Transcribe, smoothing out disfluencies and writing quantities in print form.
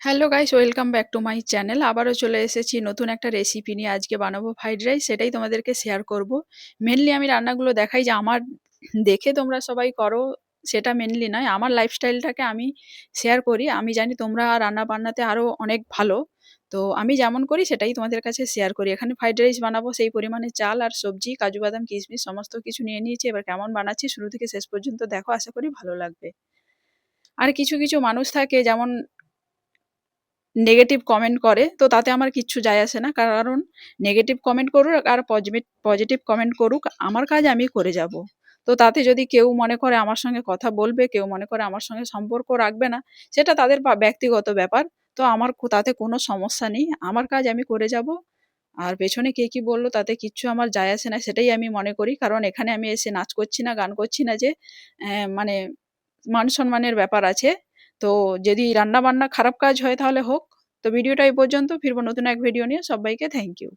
Hello guys, welcome back to my channel. আবারও চলে এসেছি নতুন একটা রেসিপি নিয়ে। আজকে বানাবো ফ্রাইড রাইস, সেটাই তোমাদেরকে শেয়ার করব। মেনলি আমি রান্নাগুলো দেখাই যে আমার দেখে তোমরা সবাই করো, সেটা মেনলি নয়। আমার লাইফস্টাইলটাকে আমি শেয়ার করি। আমি জানি তোমরা রান্না বান্নাতে আরও অনেক ভালো, তো আমি যেমন করি সেটাই তোমাদের কাছে শেয়ার করি। এখানে ফ্রাইড রাইস বানাবো, সেই পরিমাণে চাল আর সবজি, কাজু বাদাম কিশমিশ সমস্ত কিছু নিয়ে নিয়েছি। এবার কেমন বানাচ্ছি শুরু থেকে শেষ পর্যন্ত দেখো, আশা করি ভালো লাগবে। আর কিছু কিছু মানুষ থাকে যেমন নেগেটিভ কমেন্ট করে, তো তাতে আমার কিচ্ছু যায় আসে না। কারণ নেগেটিভ কমেন্ট করুক আর পজিটিভ কমেন্ট করুক, আমার কাজ আমি করে যাব। তো তাতে যদি কেউ মনে করে আমার সঙ্গে কথা বলবে, কেউ মনে করে আমার সঙ্গে সম্পর্ক রাখবে না, সেটা তাদের ব্যক্তিগত ব্যাপার। তো আমার তাতে কোনো সমস্যা নেই, আমার কাজ আমি করে যাব। আর পেছনে কে কি বললো তাতে কিচ্ছু আমার যায় আসে না, সেটাই আমি মনে করি। কারণ এখানে আমি এসে নাচ করছি না, গান করছি না যে মানে মান সম্মানের ব্যাপার আছে। তো যদি রান্না বান্না খারাপ কাজ হয় তাহলে হোক। তো ভিডিওটা এই পর্যন্ত, ফিরবো নতুন এক ভিডিও নিয়ে। সবাইকে থ্যাংক ইউ।